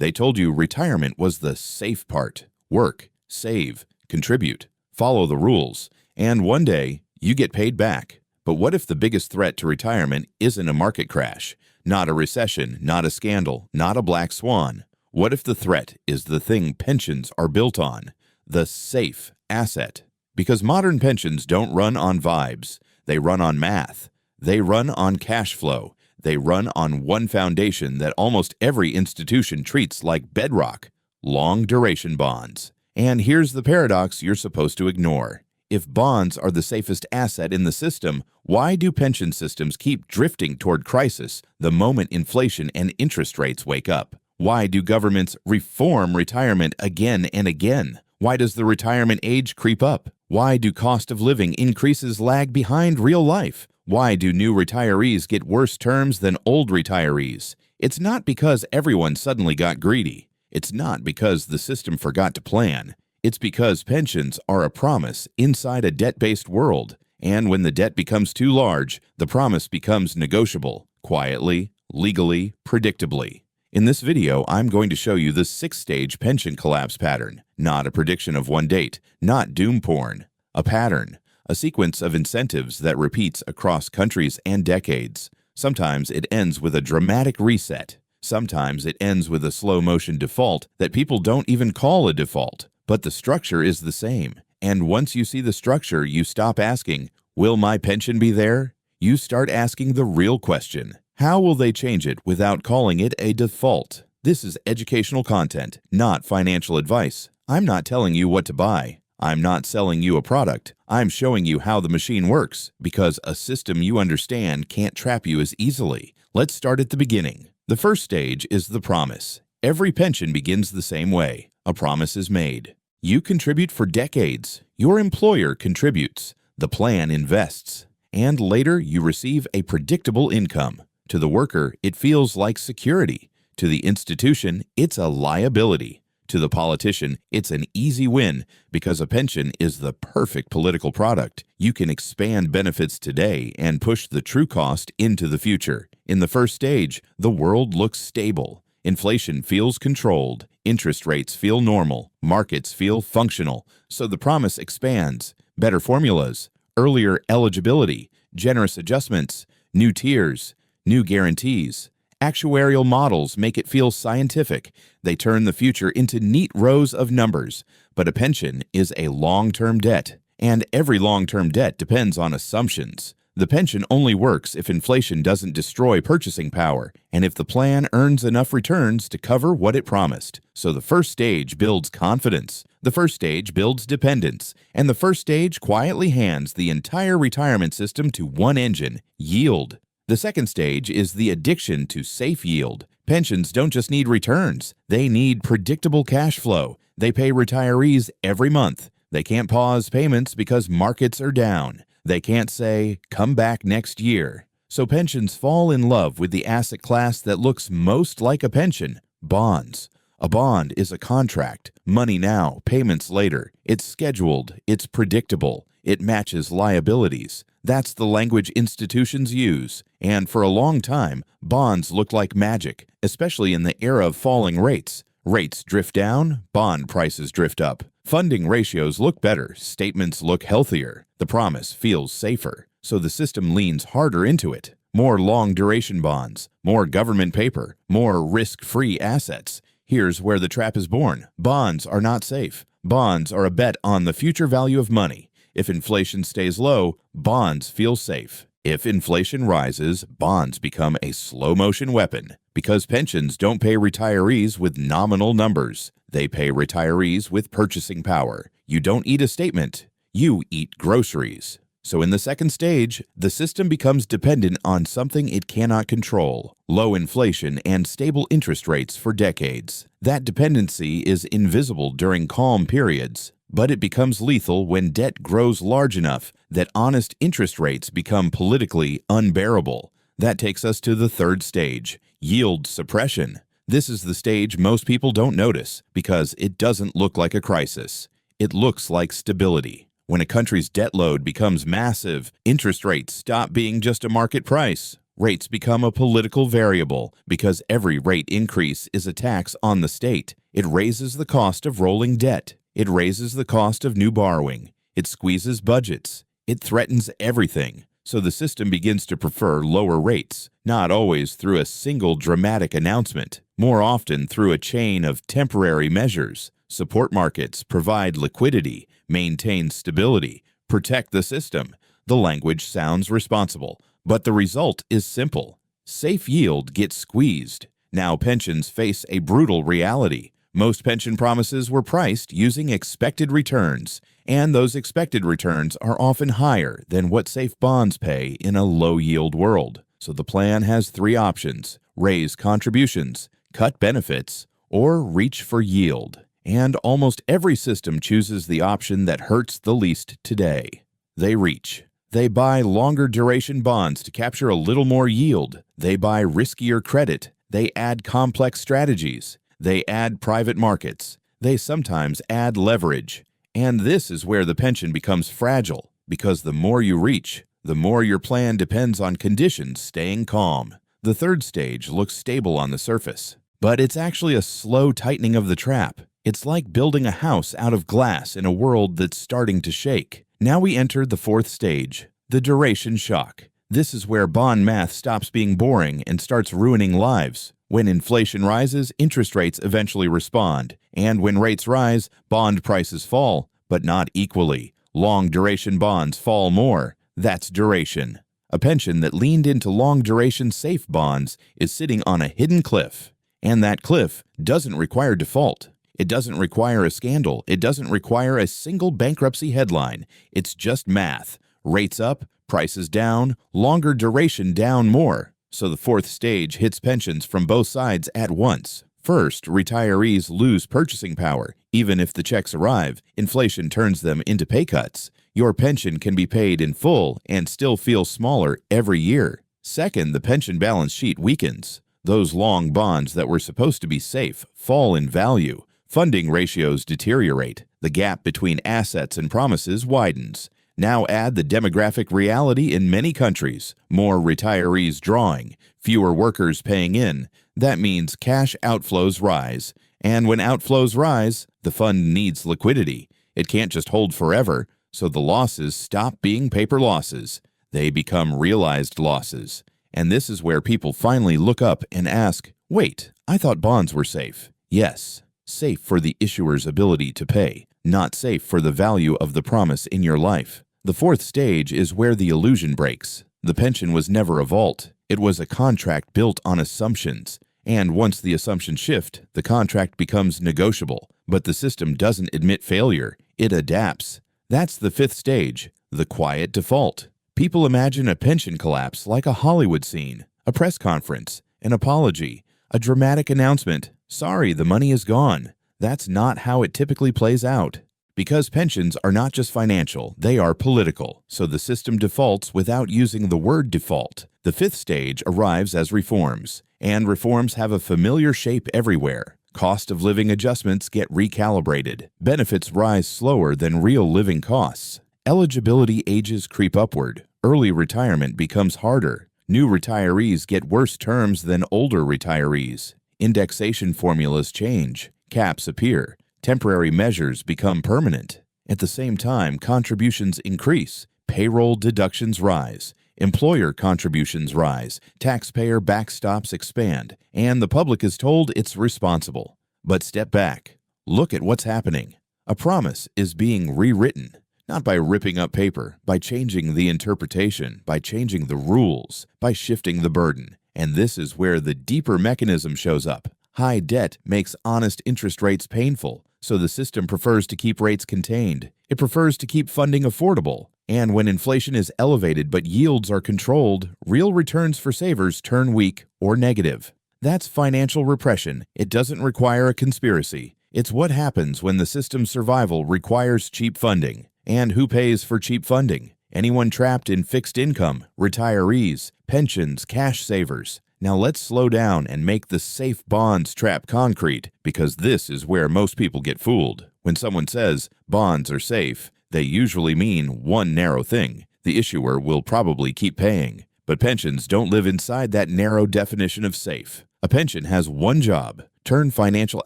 They told you retirement was the safe part. Work, save, contribute, follow the rules, and one day you get paid back. But what if the biggest threat to retirement isn't a market crash, not a recession, not a scandal, not a black swan? What if the threat is the thing pensions are built on, the safe asset? Because modern pensions don't run on vibes. They run on math. They run on cash flow. They run on one foundation that almost every institution treats like bedrock: long-duration bonds. And here's the paradox you're supposed to ignore. If bonds are the safest asset in the system, why do pension systems keep drifting toward crisis the moment inflation and interest rates wake up? Why do governments reform retirement again and again? Why does the retirement age creep up? Why do cost of living increases lag behind real life? Why do new retirees get worse terms than old retirees? It's not because everyone suddenly got greedy. It's not because the system forgot to plan. It's because pensions are a promise inside a debt-based world, and when the debt becomes too large, the promise becomes negotiable, quietly, legally, predictably. In this video, I'm going to show you the 6-stage pension collapse pattern, not a prediction of one date, not doom porn, a pattern, a sequence of incentives that repeats across countries and decades. Sometimes it ends with a dramatic reset. Sometimes it ends with a slow-motion default that people don't even call a default. But the structure is the same, and once you see the structure, you stop asking, "Will my pension be there?" You start asking the real question: how will they change it without calling it a default? This is educational content, not financial advice. I'm not telling you what to buy. I'm not selling you a product. I'm showing you how the machine works, because a system you understand can't trap you as easily. Let's start at the beginning. The first stage is the promise. Every pension begins the same way. A promise is made. You contribute for decades. Your employer contributes. The plan invests. And later, you receive a predictable income. To the worker, it feels like security. To the institution, it's a liability. To the politician, it's an easy win because a pension is the perfect political product. You can expand benefits today and push the true cost into the future. In the first stage, the world looks stable. Inflation feels controlled, interest rates feel normal, markets feel functional, so the promise expands. Better formulas, earlier eligibility, generous adjustments, new tiers, new guarantees. Actuarial models make it feel scientific. They turn the future into neat rows of numbers. But a pension is a long-term debt, and every long-term debt depends on assumptions. The pension only works if inflation doesn't destroy purchasing power and if the plan earns enough returns to cover what it promised. So the first stage builds confidence, the first stage builds dependence, and the first stage quietly hands the entire retirement system to one engine: yield. The second stage is the addiction to safe yield. Pensions don't just need returns, they need predictable cash flow. They pay retirees every month. They can't pause payments because markets are down. They can't say, "Come back next year." So pensions fall in love with the asset class that looks most like a pension: bonds. A bond is a contract, money now, payments later. It's scheduled, it's predictable, it matches liabilities. That's the language institutions use. And for a long time, bonds looked like magic, especially in the era of falling rates. Rates drift down, bond prices drift up. Funding ratios look better, statements look healthier. The promise feels safer, so the system leans harder into it. More long-duration bonds, more government paper, more risk-free assets. Here's where the trap is born. Bonds are not safe. Bonds are a bet on the future value of money. If inflation stays low, bonds feel safe. If inflation rises, bonds become a slow-motion weapon because pensions don't pay retirees with nominal numbers. They pay retirees with purchasing power. You don't eat a statement. You eat groceries. So in the second stage, the system becomes dependent on something it cannot control: low inflation and stable interest rates for decades. That dependency is invisible during calm periods, but it becomes lethal when debt grows large enough that honest interest rates become politically unbearable. That takes us to the third stage: yield suppression. This is the stage most people don't notice because it doesn't look like a crisis. It looks like stability. When a country's debt load becomes massive, interest rates stop being just a market price. Rates become a political variable because every rate increase is a tax on the state. It raises the cost of rolling debt. It raises the cost of new borrowing. It squeezes budgets. It threatens everything. So the system begins to prefer lower rates, not always through a single dramatic announcement, more often through a chain of temporary measures. Support markets provide liquidity, maintain stability, protect the system. The language sounds responsible, but the result is simple. Safe yield gets squeezed. Now pensions face a brutal reality. Most pension promises were priced using expected returns, and those expected returns are often higher than what safe bonds pay in a low-yield world. So the plan has three options: raise contributions, cut benefits, or reach for yield. And almost every system chooses the option that hurts the least today. They reach. They buy longer duration bonds to capture a little more yield. They buy riskier credit. They add complex strategies. They add private markets. They sometimes add leverage. And this is where the pension becomes fragile, because the more you reach, the more your plan depends on conditions staying calm. The third stage looks stable on the surface, but it's actually a slow tightening of the trap. It's like building a house out of glass in a world that's starting to shake. Now we enter the fourth stage, the duration shock. This is where bond math stops being boring and starts ruining lives. When inflation rises, interest rates eventually respond. And when rates rise, bond prices fall, but not equally. Long-duration bonds fall more. That's duration. A pension that leaned into long-duration safe bonds is sitting on a hidden cliff. And that cliff doesn't require default. It doesn't require a scandal. It doesn't require a single bankruptcy headline. It's just math. Rates up, prices down, longer duration down more. So the fourth stage hits pensions from both sides at once. First, retirees lose purchasing power. Even if the checks arrive, inflation turns them into pay cuts. Your pension can be paid in full and still feel smaller every year. Second, the pension balance sheet weakens. Those long bonds that were supposed to be safe fall in value. Funding ratios deteriorate. The gap between assets and promises widens. Now add the demographic reality in many countries. More retirees drawing, fewer workers paying in. That means cash outflows rise. And when outflows rise, the fund needs liquidity. It can't just hold forever, so the losses stop being paper losses. They become realized losses. And this is where people finally look up and ask, wait, I thought bonds were safe. Yes, safe for the issuer's ability to pay, not safe for the value of the promise in your life. The fourth stage is where the illusion breaks. The pension was never a vault. It was a contract built on assumptions. And once the assumptions shift, the contract becomes negotiable. But the system doesn't admit failure. It adapts. That's the fifth stage, the quiet default. People imagine a pension collapse like a Hollywood scene, a press conference, an apology, a dramatic announcement. Sorry, the money is gone. That's not how it typically plays out. Because pensions are not just financial, they are political, so the system defaults without using the word default. The fifth stage arrives as reforms, and reforms have a familiar shape everywhere. Cost of living adjustments get recalibrated. Benefits rise slower than real living costs. Eligibility ages creep upward. Early retirement becomes harder. New retirees get worse terms than older retirees. Indexation formulas change. Caps appear. Temporary measures become permanent. At the same time, contributions increase. Payroll deductions rise. Employer contributions rise. Taxpayer backstops expand. And the public is told it's responsible. But step back. Look at what's happening. A promise is being rewritten. Not by ripping up paper, by changing the interpretation, by changing the rules, by shifting the burden. And this is where the deeper mechanism shows up. High debt makes honest interest rates painful, so the system prefers to keep rates contained. It prefers to keep funding affordable. And when inflation is elevated but yields are controlled, real returns for savers turn weak or negative. That's financial repression. It doesn't require a conspiracy. It's what happens when the system's survival requires cheap funding. And who pays for cheap funding? Anyone trapped in fixed income, retirees, pensions, cash savers. Now let's slow down and make the safe bonds trap concrete, because this is where most people get fooled. When someone says bonds are safe, they usually mean one narrow thing: the issuer will probably keep paying. But pensions don't live inside that narrow definition of safe. A pension has one job: turn financial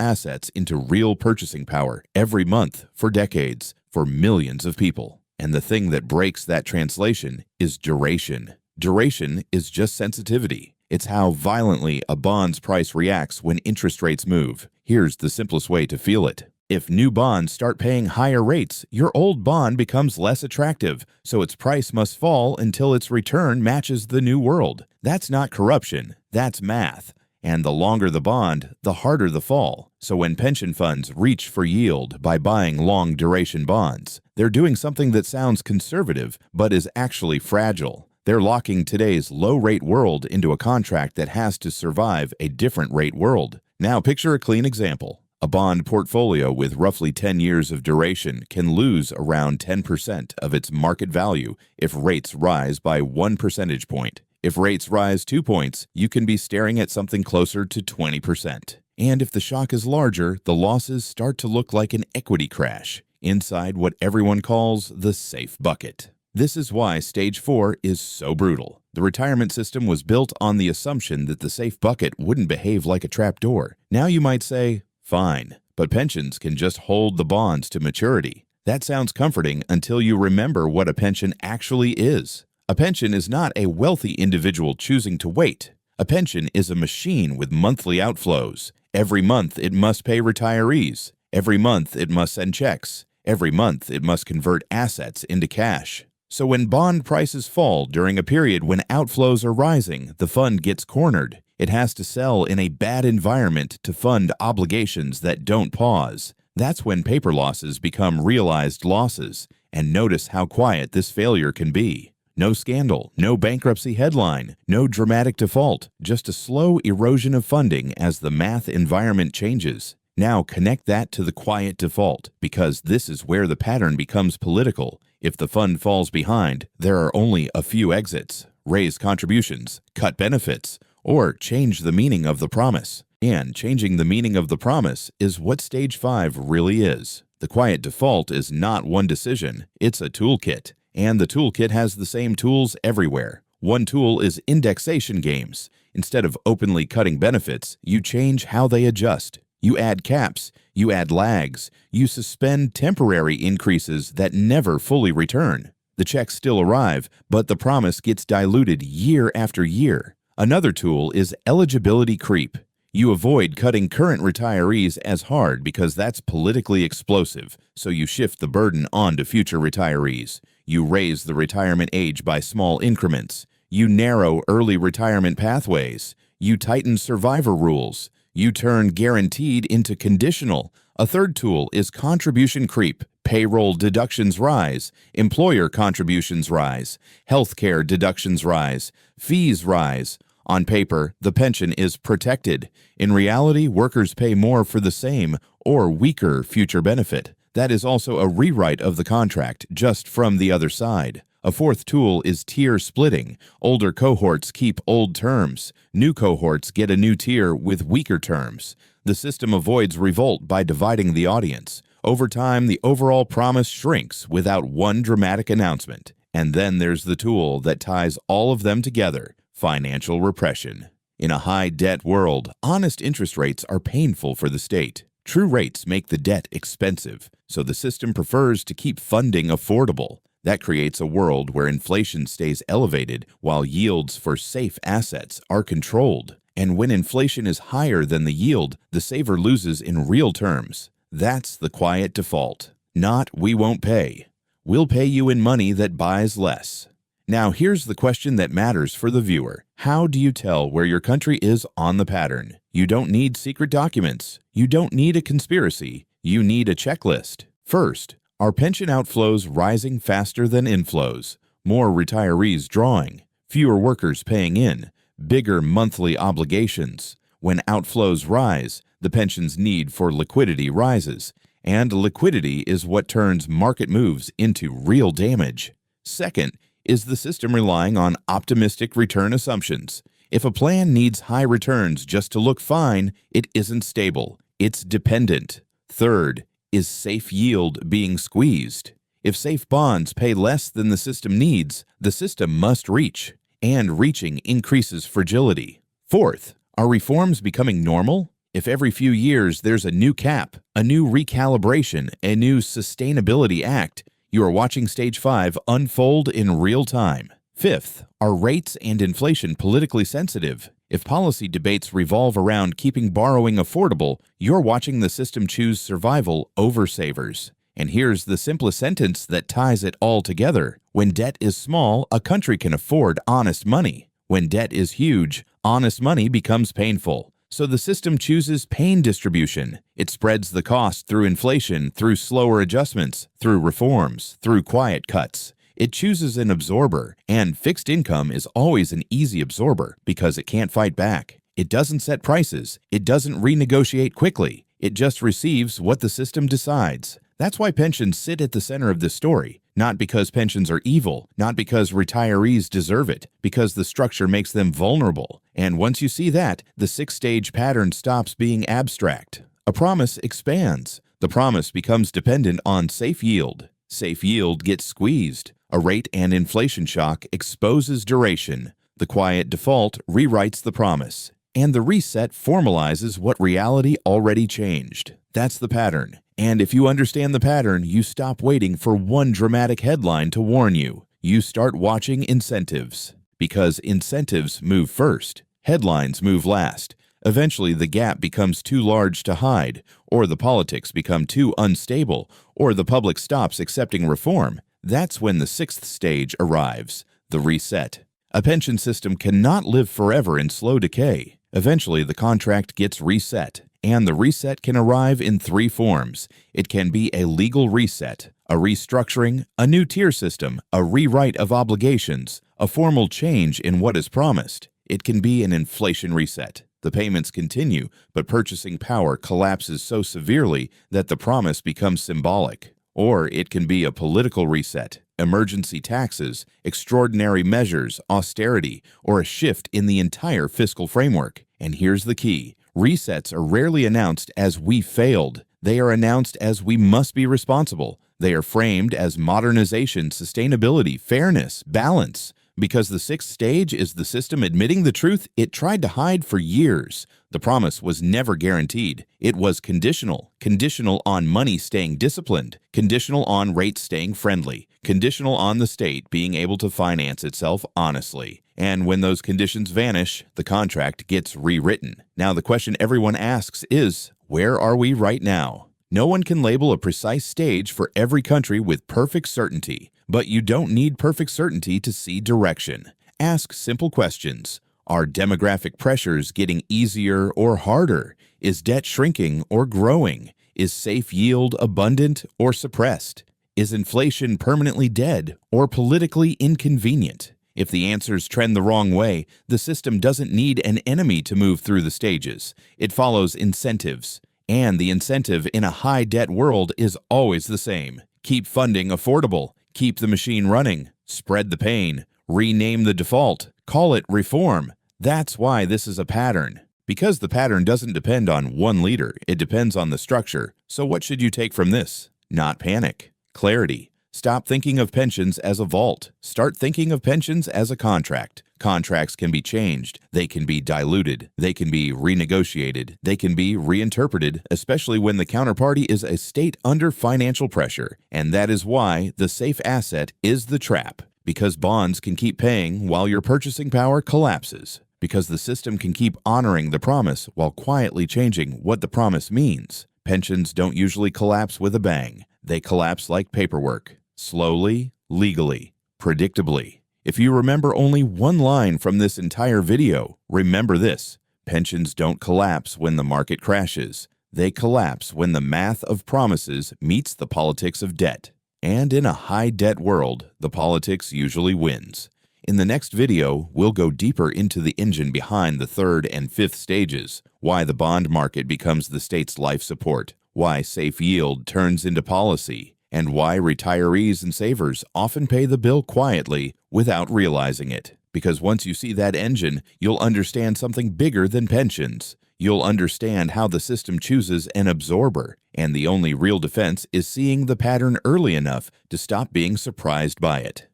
assets into real purchasing power every month for decades for millions of people. And the thing that breaks that translation is duration. Duration is just sensitivity. It's how violently a bond's price reacts when interest rates move. Here's the simplest way to feel it. If new bonds start paying higher rates, your old bond becomes less attractive, so its price must fall until its return matches the new world. That's not corruption, that's math. And the longer the bond, the harder the fall. So when pension funds reach for yield by buying long-duration bonds, they're doing something that sounds conservative but is actually fragile. They're locking today's low-rate world into a contract that has to survive a different rate world. Now picture a clean example. A bond portfolio with roughly 10 years of duration can lose around 10% of its market value if rates rise by 1 percentage point. If rates rise 2 points, you can be staring at something closer to 20%. And if the shock is larger, the losses start to look like an equity crash inside what everyone calls the safe bucket. This is why Stage 4 is so brutal. The retirement system was built on the assumption that the safe bucket wouldn't behave like a trapdoor. Now you might say, fine, but pensions can just hold the bonds to maturity. That sounds comforting until you remember what a pension actually is. A pension is not a wealthy individual choosing to wait. A pension is a machine with monthly outflows. Every month it must pay retirees. Every month it must send checks. Every month it must convert assets into cash. So when bond prices fall during a period when outflows are rising, the fund gets cornered. It has to sell in a bad environment to fund obligations that don't pause. That's when paper losses become realized losses. And notice how quiet this failure can be. No scandal, no bankruptcy headline, no dramatic default, just a slow erosion of funding as the math environment changes. Now connect that to the quiet default, because this is where the pattern becomes political. If the fund falls behind, there are only a few exits: raise contributions, cut benefits, or change the meaning of the promise. And changing the meaning of the promise is what Stage 5 really is. The quiet default is not one decision, it's a toolkit. And the toolkit has the same tools everywhere. One tool is indexation games. Instead of openly cutting benefits, you change how they adjust. You add caps, you add lags, you suspend temporary increases that never fully return. The checks still arrive, but the promise gets diluted year after year. Another tool is eligibility creep. You avoid cutting current retirees as hard because that's politically explosive, so you shift the burden on to future retirees. You raise the retirement age by small increments. You narrow early retirement pathways. You tighten survivor rules. You turn guaranteed into conditional. A third tool is contribution creep. Payroll deductions rise. Employer contributions rise. Healthcare deductions rise. Fees rise. On paper, the pension is protected. In reality, workers pay more for the same or weaker future benefit. That is also a rewrite of the contract, just from the other side. A fourth tool is tier splitting. Older cohorts keep old terms. New cohorts get a new tier with weaker terms. The system avoids revolt by dividing the audience. Over time, the overall promise shrinks without one dramatic announcement. And then there's the tool that ties all of them together: financial repression. In a high-debt world, honest interest rates are painful for the state. True rates make the debt expensive, so the system prefers to keep funding affordable. That creates a world where inflation stays elevated while yields for safe assets are controlled. And when inflation is higher than the yield, the saver loses in real terms. That's the quiet default. Not "we won't pay." We'll pay you in money that buys less. Now here's the question that matters for the viewer. How do you tell where your country is on the pattern? You don't need secret documents. You don't need a conspiracy. You need a checklist. First, are pension outflows rising faster than inflows? More retirees drawing, fewer workers paying in, bigger monthly obligations. When outflows rise, the pension's need for liquidity rises, and liquidity is what turns market moves into real damage. Second, is the system relying on optimistic return assumptions? If a plan needs high returns just to look fine, it isn't stable. It's dependent. Third, is safe yield being squeezed? If safe bonds pay less than the system needs, the system must reach. and reaching increases fragility. Fourth, are reforms becoming normal? If every few years there's a new cap, a new recalibration, a new sustainability act, you are watching Stage 5 unfold in real time. Fifth, are rates and inflation politically sensitive? If policy debates revolve around keeping borrowing affordable, you're watching the system choose survival over savers. And here's the simplest sentence that ties it all together. When debt is small, a country can afford honest money. When debt is huge, honest money becomes painful. So the system chooses pain distribution. It spreads the cost through inflation, through slower adjustments, through reforms, through quiet cuts. It chooses an absorber, and fixed income is always an easy absorber because it can't fight back. It doesn't set prices. It doesn't renegotiate quickly. It just receives what the system decides. That's why pensions sit at the center of this story. Not because pensions are evil, not because retirees deserve it, because the structure makes them vulnerable. And once you see that, the six-stage pattern stops being abstract. A promise expands. The promise becomes dependent on safe yield. Safe yield gets squeezed. A rate and inflation shock exposes duration. The quiet default rewrites the promise. And the reset formalizes what reality already changed. That's the pattern. And if you understand the pattern, you stop waiting for one dramatic headline to warn you. You start watching incentives. Because incentives move first. Headlines move last. Eventually, the gap becomes too large to hide, or the politics become too unstable, or the public stops accepting reform. That's when the sixth stage arrives, the reset. A pension system cannot live forever in slow decay. Eventually, the contract gets reset, and the reset can arrive in three forms. It can be a legal reset, a restructuring, a new tier system, a rewrite of obligations, a formal change in what is promised. It can be an inflation reset. The payments continue, but purchasing power collapses so severely that the promise becomes symbolic. Or it can be a political reset, emergency taxes, extraordinary measures, austerity, or a shift in the entire fiscal framework. And here's the key. Resets are rarely announced as "we failed." They are announced as "we must be responsible." They are framed as modernization, sustainability, fairness, balance. Because the sixth stage is the system admitting the truth it tried to hide for years. The promise was never guaranteed. It was conditional. Conditional on money staying disciplined. Conditional on rates staying friendly. Conditional on the state being able to finance itself honestly. And when those conditions vanish, the contract gets rewritten. Now the question everyone asks is, where are we right now? No one can label a precise stage for every country with perfect certainty. But you don't need perfect certainty to see direction. Ask simple questions. Are demographic pressures getting easier or harder? Is debt shrinking or growing? Is safe yield abundant or suppressed? Is inflation permanently dead or politically inconvenient? If the answers trend the wrong way, the system doesn't need an enemy to move through the stages. It follows incentives. And the incentive in a high-debt world is always the same. Keep funding affordable. Keep the machine running, spread the pain, rename the default, call it reform. That's why this is a pattern. Because the pattern doesn't depend on one leader, it depends on the structure. So what should you take from this? Not panic. Clarity. Stop thinking of pensions as a vault. Start thinking of pensions as a contract. Contracts can be changed. They can be diluted. They can be renegotiated. They can be reinterpreted, especially when the counterparty is a state under financial pressure. And that is why the safe asset is the trap. Because bonds can keep paying while your purchasing power collapses. Because the system can keep honoring the promise while quietly changing what the promise means. Pensions don't usually collapse with a bang. They collapse like paperwork. Slowly, legally, predictably. If you remember only one line from this entire video, remember this. Pensions don't collapse when the market crashes. They collapse when the math of promises meets the politics of debt. And in a high-debt world, the politics usually wins. In the next video, we'll go deeper into the engine behind the third and fifth stages, why the bond market becomes the state's life support, why safe yield turns into policy, and why retirees and savers often pay the bill quietly without realizing it. Because once you see that engine, you'll understand something bigger than pensions. You'll understand how the system chooses an absorber, and the only real defense is seeing the pattern early enough to stop being surprised by it.